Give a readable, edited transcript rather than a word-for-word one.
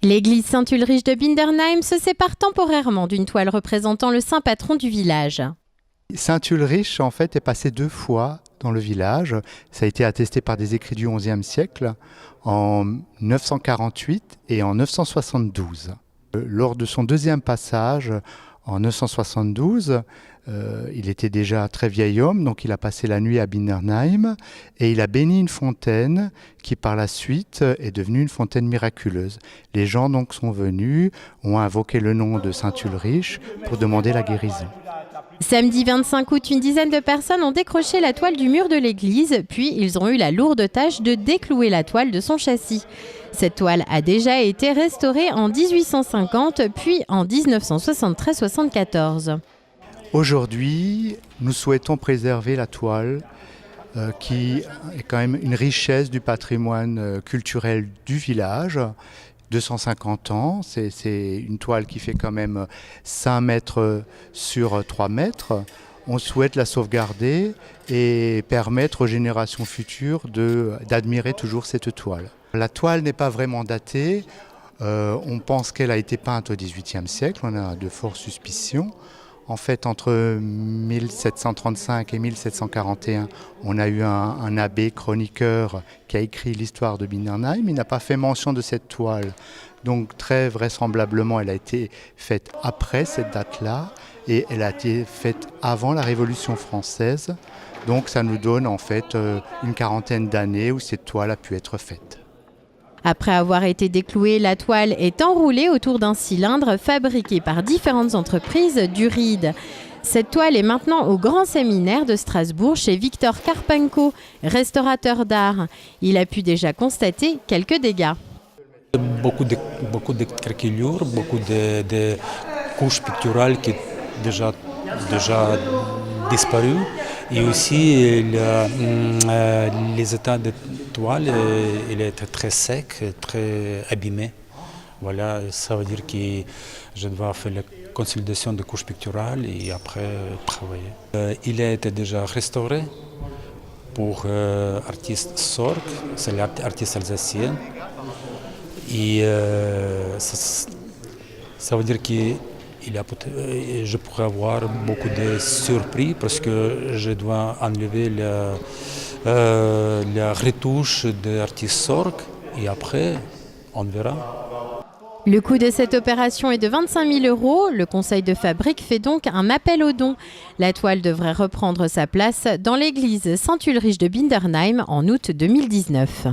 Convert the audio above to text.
L'église Saint-Ulrich de Bindernheim se sépare temporairement d'une toile représentant le saint patron du village. Saint-Ulrich, en fait, est passé 2 fois dans le village. Ça a été attesté par des écrits du XIe siècle, en 948 et en 972. Lors de son deuxième passage, en 972, il était déjà très vieil homme, donc il a passé la nuit à Bindernheim et il a béni une fontaine qui par la suite est devenue une fontaine miraculeuse. Les gens donc sont venus, ont invoqué le nom de Saint-Ulrich pour demander la guérison. Samedi 25 août, une dizaine de personnes ont décroché la toile du mur de l'église, puis ils ont eu la lourde tâche de déclouer la toile de son châssis. Cette toile a déjà été restaurée en 1850, puis en 1973-74. Aujourd'hui, nous souhaitons préserver la toile qui est quand même une richesse du patrimoine culturel du village. 250 ans, c'est une toile qui fait quand même 5 mètres sur 3 mètres. On souhaite la sauvegarder et permettre aux générations futures d'admirer toujours cette toile. La toile n'est pas vraiment datée. On pense qu'elle a été peinte au XVIIIe siècle, on a de fortes suspicions. En fait, entre 1735 et 1741, on a eu un abbé chroniqueur qui a écrit l'histoire de Bindernheim. Il n'a pas fait mention de cette toile. Donc très vraisemblablement, elle a été faite après cette date-là et elle a été faite avant la Révolution française. Donc ça nous donne en fait une quarantaine d'années où cette toile a pu être faite. Après avoir été déclouée, la toile est enroulée autour d'un cylindre fabriqué par différentes entreprises du Ried. Cette toile est maintenant au Grand Séminaire de Strasbourg chez Victor Karpenko, restaurateur d'art. Il a pu déjà constater quelques dégâts. Beaucoup de craquelures, beaucoup de couches picturales qui ont déjà disparu. Et aussi les états de toile, il est très sec, très abîmé. Voilà, ça veut dire que je dois faire la consolidation de couches picturales et après travailler. Il a été déjà restauré pour l'artiste Sorg, c'est l'artiste alsacien. Et ça veut dire que je pourrais avoir beaucoup de surprises parce que je dois enlever la retouche de l'artiste Sorg et après on verra. Le coût de cette opération est de 25 000 €. Le conseil de fabrique fait donc un appel aux dons. La toile devrait reprendre sa place dans l'église Saint-Ulrich de Bindernheim en août 2019.